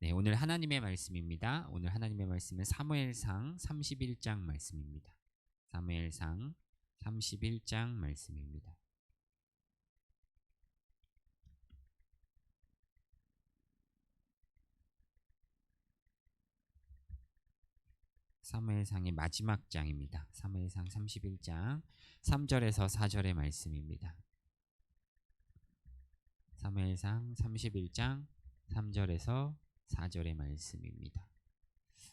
네, 오늘 하나님의 말씀입니다. 오늘 하나님의 말씀은 사무엘상 31장 말씀입니다. 사무엘상 31장 말씀입니다. 사무엘상의 마지막 장입니다. 사무엘상 31장 3절에서 4절의 말씀입니다. 사무엘상 31장 3절에서 4절의 말씀입니다.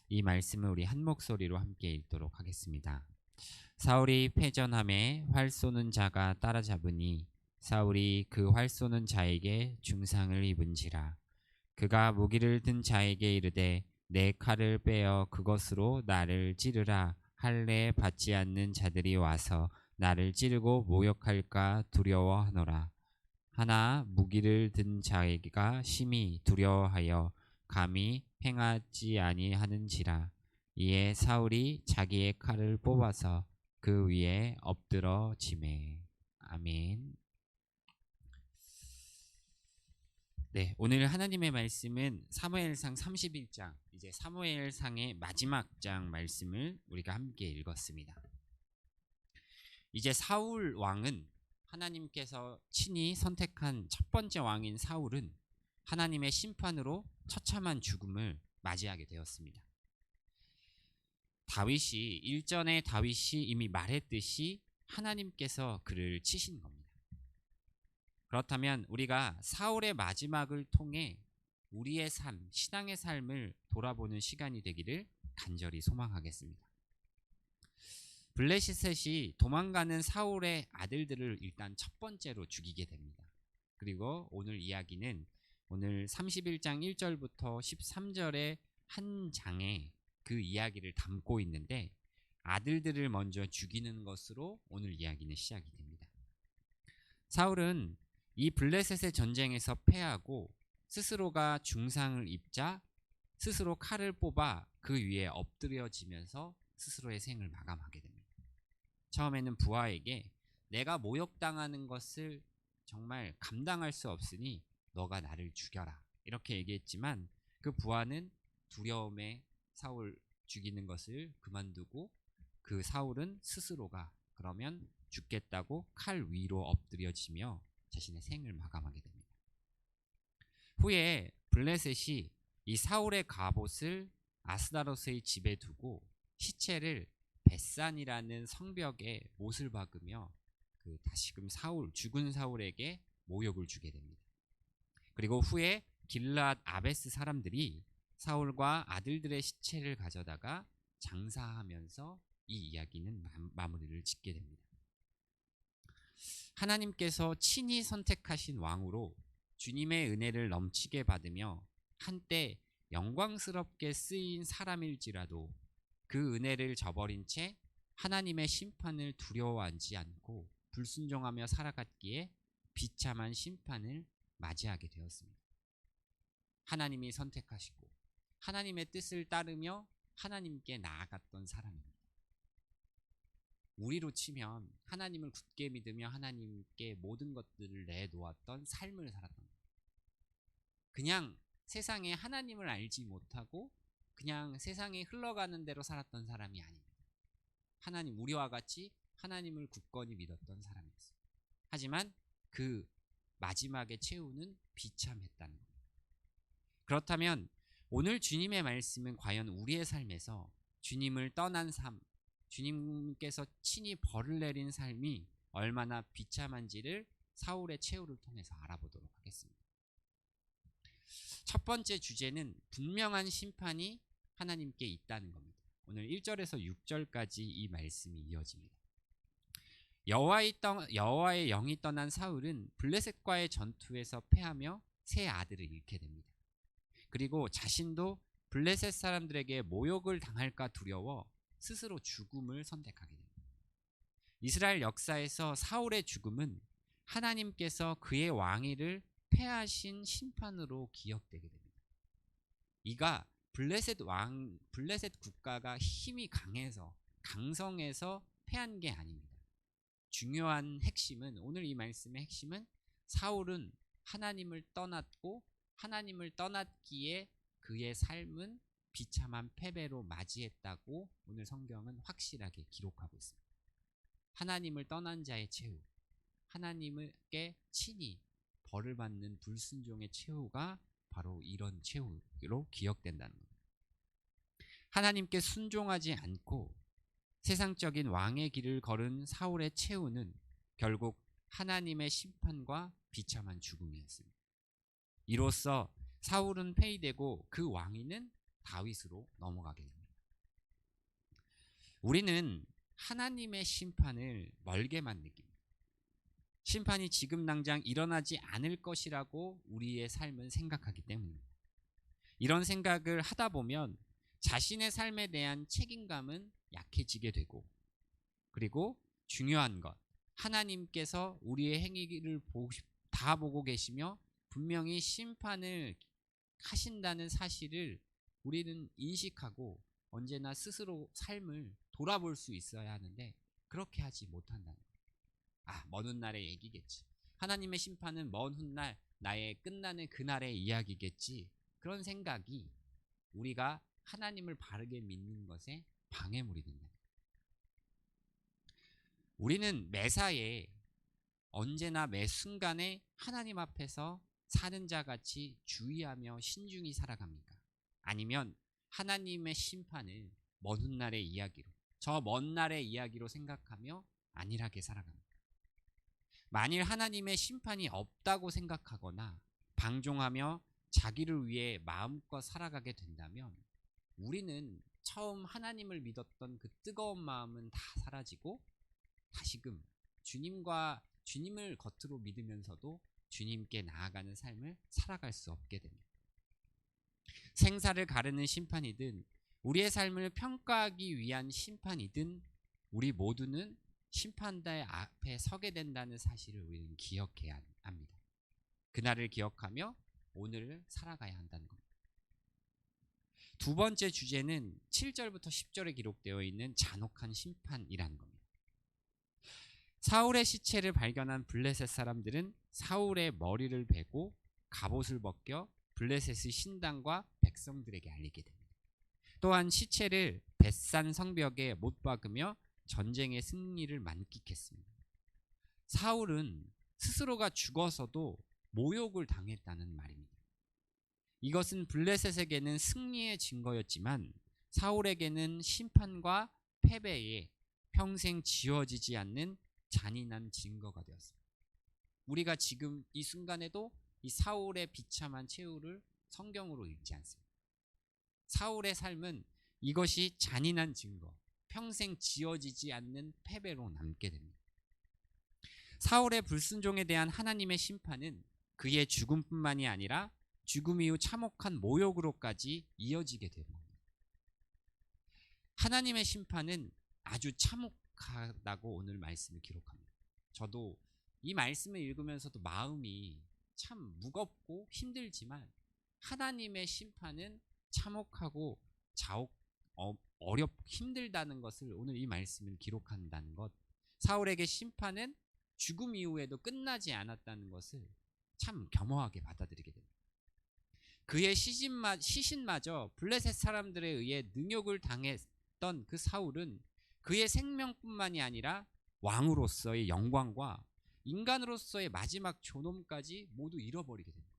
이 말씀을 우리 한 목소리로 함께 읽도록 하겠습니다. 사울이 패전함에 활 쏘는 자가 따라잡으니 사울이 그 활 쏘는 자에게 중상을 입은지라. 그가 무기를 든 자에게 이르되 내 칼을 빼어 그것으로 나를 찌르라 할례 받지 않는 자들이 와서 나를 찌르고 모욕할까 두려워하노라. 하나 무기를 든 자에게가 심히 두려워하여 감히 행하지 아니하는지라. 이에 사울이 자기의 칼을 뽑아서 그 위에 엎드러지매. 아멘. 네, 오늘 하나님의 말씀은 사무엘상 31장, 이제 사무엘상의 마지막 장 말씀을 우리가 함께 읽었습니다. 이제 사울 왕은 하나님께서 친히 선택한 첫 번째 왕인 사울은 하나님의 심판으로 처참한 죽음을 맞이하게 되었습니다. 다윗이 일전에 다윗이 이미 말했듯이 하나님께서 그를 치신 겁니다. 그렇다면 우리가 사울의 마지막을 통해 우리의 삶, 신앙의 삶을 돌아보는 시간이 되기를 간절히 소망하겠습니다. 블레셋이 도망가는 사울의 아들들을 일단 첫 번째로 죽이게 됩니다. 그리고 오늘 이야기는 오늘 31장 1절부터 13절의 한 장에 그 이야기를 담고 있는데 아들들을 먼저 죽이는 것으로 오늘 이야기는 시작이 됩니다. 사울은 이 블레셋의 전쟁에서 패하고 스스로가 중상을 입자 스스로 칼을 뽑아 그 위에 엎드려지면서 스스로의 생을 마감하게 됩니다. 처음에는 부하에게 내가 모욕당하는 것을 정말 감당할 수 없으니 너가 나를 죽여라 이렇게 얘기했지만 그 부하는 두려움에 사울 죽이는 것을 그만두고 그 사울은 스스로가 그러면 죽겠다고 칼 위로 엎드려지며 자신의 생을 마감하게 됩니다. 후에 블레셋이 이 사울의 갑옷을 아스다로스의 집에 두고 시체를 벳산이라는 성벽에 못을 박으며 그 다시금 사울 죽은 사울에게 모욕을 주게 됩니다. 그리고 후에 길르앗 아베스 사람들이 사울과 아들들의 시체를 가져다가 장사하면서 이 이야기는 마무리를 짓게 됩니다. 하나님께서 친히 선택하신 왕으로 주님의 은혜를 넘치게 받으며 한때 영광스럽게 쓰인 사람일지라도 그 은혜를 저버린 채 하나님의 심판을 두려워하지 않고 불순종하며 살아갔기에 비참한 심판을 맞이하게 되었습니다. 하나님이 선택하시고 하나님의 뜻을 따르며 하나님께 나아갔던 사람입니다. 우리로 치면 하나님을 굳게 믿으며 하나님께 모든 것들을 내놓았던 삶을 살았던 겁니다. 그냥 세상에 하나님을 알지 못하고 그냥 세상에 흘러가는 대로 살았던 사람이 아닙니다. 하나님, 우리와 같이 하나님을 굳건히 믿었던 사람이었어요. 하지만 그 마지막의 최후는 비참했다는 겁니다. 그렇다면 오늘 주님의 말씀은 과연 우리의 삶에서 주님을 떠난 삶, 주님께서 친히 벌을 내린 삶이 얼마나 비참한지를 사울의 최후를 통해서 알아보도록 하겠습니다. 첫 번째 주제는 분명한 심판이 하나님께 있다는 겁니다. 오늘 1절에서 6절까지 이 말씀이 이어집니다. 여호와의 영이 떠난 사울은 블레셋과의 전투에서 패하며 세 아들을 잃게 됩니다. 그리고 자신도 블레셋 사람들에게 모욕을 당할까 두려워 스스로 죽음을 선택하게 됩니다. 이스라엘 역사에서 사울의 죽음은 하나님께서 그의 왕위를 패하신 심판으로 기억되게 됩니다. 이가 블레셋 국가가 힘이 강성해서 패한 게 아닙니다. 중요한 핵심은 오늘 이 말씀의 핵심은 사울은 하나님을 떠났고 하나님을 떠났기에 그의 삶은 비참한 패배로 맞이했다고 오늘 성경은 확실하게 기록하고 있습니다. 하나님을 떠난 자의 최후, 하나님께 친히 벌을 받는 불순종의 최후가 바로 이런 최후로 기억된다는 겁니다. 하나님께 순종하지 않고 세상적인 왕의 길을 걸은 사울의 최후는 결국 하나님의 심판과 비참한 죽음이었습니다. 이로써 사울은 폐위되고 그 왕위는 다윗으로 넘어가게 됩니다. 우리는 하나님의 심판을 멀게만 느낍니다. 심판이 지금 당장 일어나지 않을 것이라고 우리의 삶은 생각하기 때문입니다. 이런 생각을 하다 보면 자신의 삶에 대한 책임감은 약해지게 되고, 그리고 중요한 것, 하나님께서 우리의 행위를 다 보고 계시며 분명히 심판을 하신다는 사실을 우리는 인식하고 언제나 스스로 삶을 돌아볼 수 있어야 하는데 그렇게 하지 못한다는 거예요. 먼 훗날의 얘기겠지. 하나님의 심판은 먼 훗날 나의 끝나는 그날의 이야기겠지. 그런 생각이 우리가 하나님을 바르게 믿는 것에 방해물이 된다. 우리는 매사에 언제나 매 순간에 하나님 앞에서 사는 자같이 주의하며 신중히 살아갑니까? 아니면 하나님의 심판을 먼 훗날의 이야기로, 저 먼 날의 이야기로 생각하며 안일하게 살아갑니까? 만일 하나님의 심판이 없다고 생각하거나 방종하며 자기를 위해 마음껏 살아가게 된다면 우리는 처음 하나님을 믿었던 그 뜨거운 마음은 다 사라지고 다시금 주님을 겉으로 믿으면서도 주님께 나아가는 삶을 살아갈 수 없게 됩니다. 생사를 가르는 심판이든 우리의 삶을 평가하기 위한 심판이든 우리 모두는 심판대 앞에 서게 된다는 사실을 우리는 기억해야 합니다. 그날을 기억하며 오늘을 살아가야 한다는 겁니다. 두 번째 주제는 7절부터 10절에 기록되어 있는 잔혹한 심판이라는 겁니다. 사울의 시체를 발견한 블레셋 사람들은 사울의 머리를 베고 갑옷을 벗겨 블레셋의 신당과 백성들에게 알리게 됩니다. 또한 시체를 벳산 성벽에 못 박으며 전쟁의 승리를 만끽했습니다. 사울은 스스로가 죽어서도 모욕을 당했다는 말입니다. 이것은 블레셋에게는 승리의 증거였지만 사울에게는 심판과 패배에 평생 지워지지 않는 잔인한 증거가 되었습니다. 우리가 지금 이 순간에도 이 사울의 비참한 최후를 성경으로 읽지 않습니다. 사울의 삶은 이것이 잔인한 증거, 평생 지워지지 않는 패배로 남게 됩니다. 사울의 불순종에 대한 하나님의 심판은 그의 죽음뿐만이 아니라 죽음 이후 참혹한 모욕으로까지 이어지게 됩니다. 하나님의 심판은 아주 참혹하다고 오늘 말씀을 기록합니다. 저도 이 말씀을 읽으면서도 마음이 참 무겁고 힘들지만 하나님의 심판은 참혹하고 힘들다는 것을 오늘 이 말씀을 기록한다는 것, 사울에게 심판은 죽음 이후에도 끝나지 않았다는 것을 참 겸허하게 받아들이게 됩니다. 그의 시신마저 블레셋 사람들에 의해 능욕을 당했던 그 사울은 그의 생명뿐만이 아니라 왕으로서의 영광과 인간으로서의 마지막 존엄까지 모두 잃어버리게 됩니다.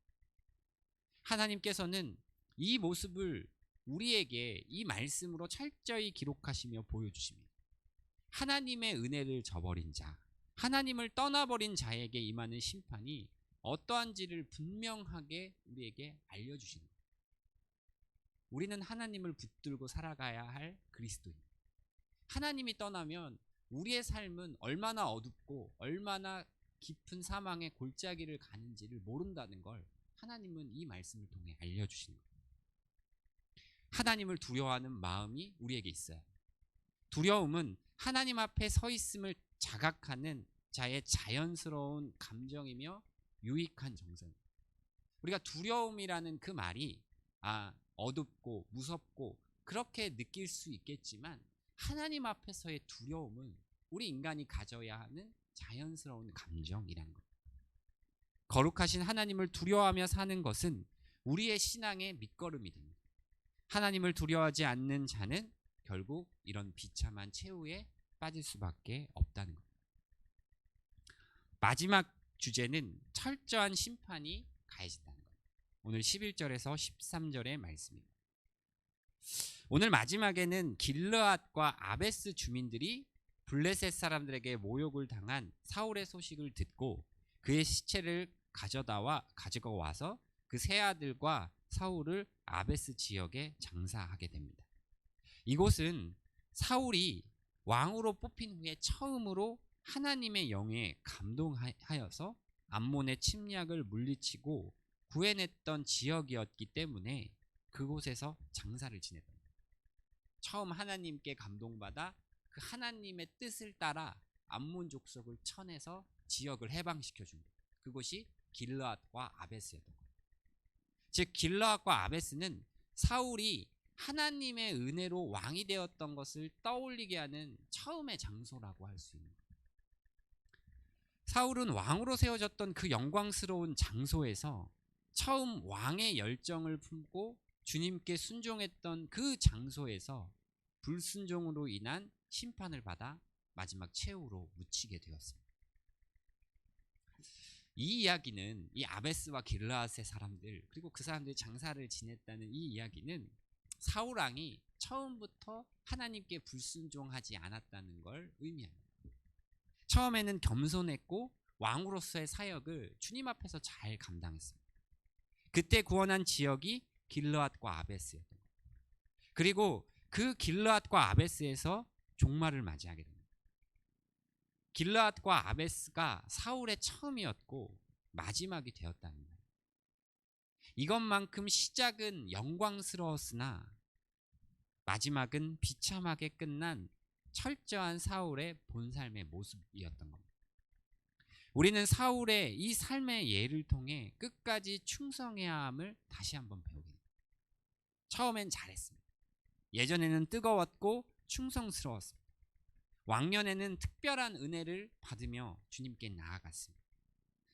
하나님께서는 이 모습을 우리에게 이 말씀으로 철저히 기록하시며 보여주십니다. 하나님의 은혜를 저버린 자, 하나님을 떠나버린 자에게 임하는 심판이 어떠한지를 분명하게 우리에게 알려주시는 거예요. 우리는 하나님을 붙들고 살아가야 할 그리스도입니다. 하나님이 떠나면 우리의 삶은 얼마나 어둡고 얼마나 깊은 사망의 골짜기를 가는지를 모른다는 걸 하나님은 이 말씀을 통해 알려주시는 거예요. 하나님을 두려워하는 마음이 우리에게 있어야 합니다. 두려움은 하나님 앞에 서 있음을 자각하는 자의 자연스러운 감정이며 유익한 정서입니다. 우리가 두려움이라는 그 말이 어둡고 무섭고 그렇게 느낄 수 있겠지만 하나님 앞에서의 두려움은 우리 인간이 가져야 하는 자연스러운 감정이라는 것. 거룩하신 하나님을 두려워하며 사는 것은 우리의 신앙의 밑거름이 됩니다. 하나님을 두려워하지 않는 자는 결국 이런 비참한 최후에 빠질 수밖에 없다는 것. 마지막 주제는 철저한 심판이 가해진다는 것. 오늘 11절에서 13절의 말씀입니다. 오늘 마지막에는 길르앗과 아베스 주민들이 블레셋 사람들에게 모욕을 당한 사울의 소식을 듣고 그의 시체를 가지고 와서 그 세 아들과 사울을 아베스 지역에 장사하게 됩니다. 이곳은 사울이 왕으로 뽑힌 후에 처음으로 하나님의 영에 감동하여서 암몬의 침략을 물리치고 구해냈던 지역이었기 때문에 그곳에서 장사를 지냈던 거예요. 처음 하나님께 감동받아 그 하나님의 뜻을 따라 암몬 족속을 쳐내서 지역을 해방시켜준 거예요. 그곳이 길르앗과 아베스였던 거예요. 즉 길르앗과 아베스는 사울이 하나님의 은혜로 왕이 되었던 것을 떠올리게 하는 처음의 장소라고 할 수 있는 거예요. 사울은 왕으로 세워졌던 그 영광스러운 장소에서 처음 왕의 열정을 품고 주님께 순종했던 그 장소에서 불순종으로 인한 심판을 받아 마지막 최후로 묻히게 되었습니다. 이 이야기는 이 아베스와 길르앗의 사람들 그리고 그 사람들이 장사를 지냈다는 이 이야기는 사울 왕이 처음부터 하나님께 불순종하지 않았다는 걸 의미합니다. 처음에는 겸손했고 왕으로서의 사역을 주님 앞에서 잘 감당했습니다. 그때 구원한 지역이 길르앗과 아베스였던 거예요. 그리고 그 길르앗과 아베스에서 종말을 맞이하게 됩니다. 길르앗과 아베스가 사울의 처음이었고 마지막이 되었다는 거예요. 이것만큼 시작은 영광스러웠으나 마지막은 비참하게 끝난 철저한 사울의 본삶의 모습이었던 겁니다. 우리는 사울의 이 삶의 예를 통해 끝까지 충성해야 함을 다시 한번 배우게 됩니다. 처음엔 잘했습니다. 예전에는 뜨거웠고 충성스러웠습니다. 왕년에는 특별한 은혜를 받으며 주님께 나아갔습니다.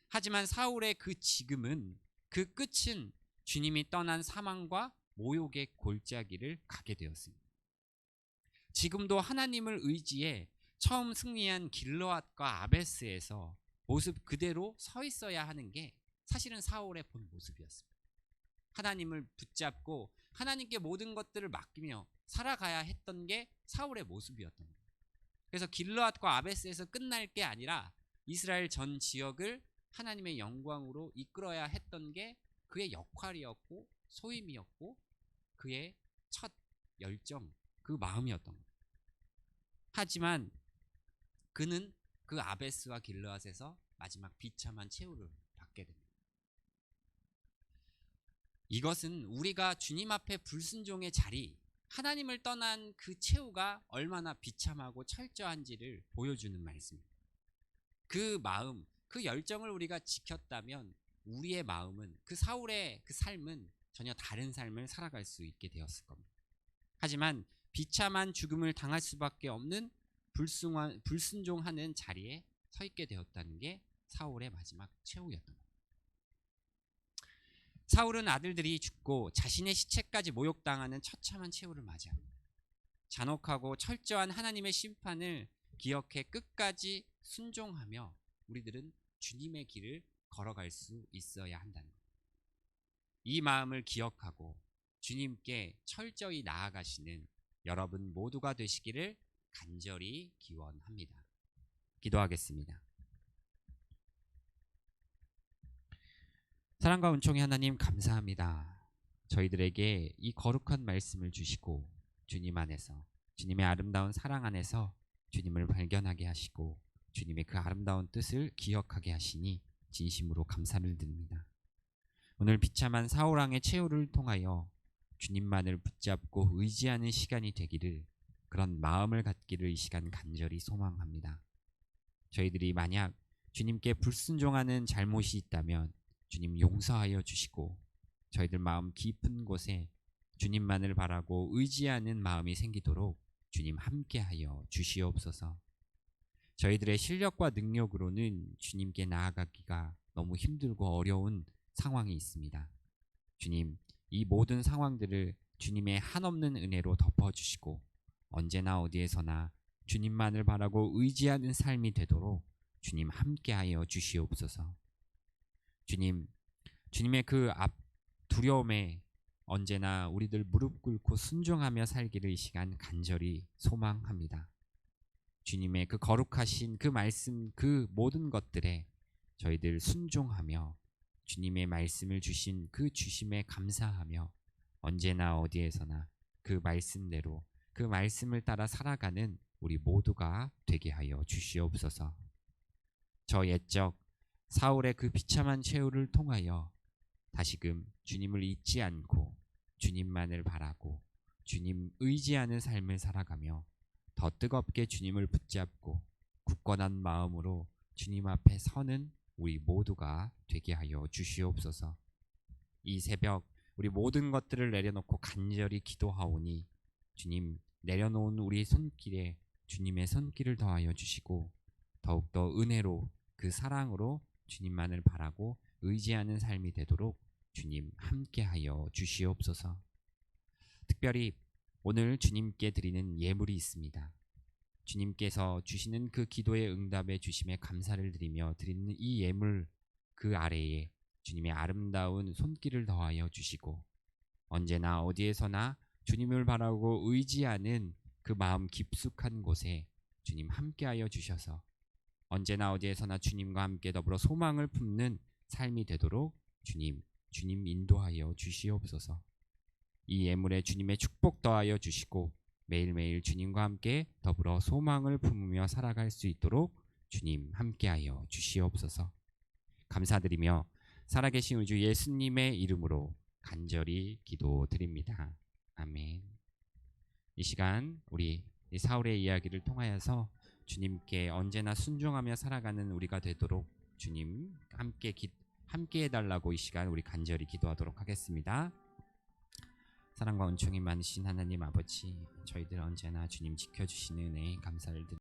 하지만 사울의 그 지금은 그 끝은 주님이 떠난 사망과 모욕의 골짜기를 가게 되었습니다. 지금도 하나님을 의지해 처음 승리한 길르앗과 아베스에서 모습 그대로 서 있어야 하는 게 사실은 사울의 본 모습이었습니다. 하나님을 붙잡고 하나님께 모든 것들을 맡기며 살아가야 했던 게 사울의 모습이었던 거예요. 그래서 길르앗과 아베스에서 끝날 게 아니라 이스라엘 전 지역을 하나님의 영광으로 이끌어야 했던 게 그의 역할이었고 소임이었고 그의 첫 열정, 그 마음이었던 거예요. 하지만 그는 그 아베스와 길르앗에서 마지막 비참한 최후를 받게 됩니다. 이것은 우리가 주님 앞에 불순종의 자리, 하나님을 떠난 그 최후가 얼마나 비참하고 철저한지를 보여주는 말씀입니다. 그 마음, 그 열정을 우리가 지켰다면 우리의 마음은 그 사울의 그 삶은 전혀 다른 삶을 살아갈 수 있게 되었을 겁니다. 하지만 비참한 죽음을 당할 수밖에 없는 불순종하는 자리에 서 있게 되었다는 게 사울의 마지막 최후였던 겁니다. 사울은 아들들이 죽고 자신의 시체까지 모욕당하는 처참한 최후를 맞이합니다. 잔혹하고 철저한 하나님의 심판을 기억해 끝까지 순종하며 우리들은 주님의 길을 걸어갈 수 있어야 한다는 것. 이 마음을 기억하고 주님께 철저히 나아가시는 여러분 모두가 되시기를 간절히 기원합니다. 기도하겠습니다. 사랑과 은총의 하나님 감사합니다. 저희들에게 이 거룩한 말씀을 주시고 주님 안에서 주님의 아름다운 사랑 안에서 주님을 발견하게 하시고 주님의 그 아름다운 뜻을 기억하게 하시니 진심으로 감사를 드립니다. 오늘 비참한 사울왕의 최후를 통하여 주님만을 붙잡고 의지하는 시간이 되기를, 그런 마음을 갖기를 이 시간 간절히 소망합니다. 저희들이 만약 주님께 불순종하는 잘못이 있다면 주님 용서하여 주시고 저희들 마음 깊은 곳에 주님만을 바라고 의지하는 마음이 생기도록 주님 함께하여 주시옵소서. 저희들의 실력과 능력으로는 주님께 나아가기가 너무 힘들고 어려운 상황이 있습니다. 주님, 이 모든 상황들을 주님의 한없는 은혜로 덮어주시고 언제나 어디에서나 주님만을 바라고 의지하는 삶이 되도록 주님 함께하여 주시옵소서. 주님의 그 두려움에 언제나 우리들 무릎 꿇고 순종하며 살기를 이 시간 간절히 소망합니다. 주님의 그 거룩하신 그 말씀, 그 모든 것들에 저희들 순종하며 주님의 말씀을 주신 그 주심에 감사하며 언제나 어디에서나 그 말씀대로 그 말씀을 따라 살아가는 우리 모두가 되게 하여 주시옵소서. 저 옛적 사울의 그 비참한 최후를 통하여 다시금 주님을 잊지 않고 주님만을 바라고 주님 의지하는 삶을 살아가며 더 뜨겁게 주님을 붙잡고 굳건한 마음으로 주님 앞에 서는 우리 모두가 되게 하여 주시옵소서. 이 새벽 우리 모든 것들을 내려놓고 간절히 기도하오니 주님 내려놓은 우리 손길에 주님의 손길을 더하여 주시고 더욱더 은혜로 그 사랑으로 주님만을 바라고 의지하는 삶이 되도록 주님 함께하여 주시옵소서. 특별히 오늘 주님께 드리는 예물이 있습니다. 주님께서 주시는 그 기도의 응답에 주심에 감사를 드리며 드리는 이 예물 그 아래에 주님의 아름다운 손길을 더하여 주시고 언제나 어디에서나 주님을 바라고 의지하는 그 마음 깊숙한 곳에 주님 함께하여 주셔서 언제나 어디에서나 주님과 함께 더불어 소망을 품는 삶이 되도록 주님 인도하여 주시옵소서. 이 예물에 주님의 축복 더하여 주시고 매일매일 주님과 함께 더불어 소망을 품으며 살아갈 수 있도록 주님 함께하여 주시옵소서. 감사드리며 살아계신 우리 주 예수님의 이름으로 간절히 기도드립니다. 아멘. 이 시간 우리 사울의 이야기를 통하여서 주님께 언제나 순종하며 살아가는 우리가 되도록 주님 함께 해달라고 이 시간 우리 간절히 기도하도록 하겠습니다. 사랑과 은총이 많으신 하나님 아버지, 저희들 언제나 주님 지켜주시는 은혜에 감사를 드립니다.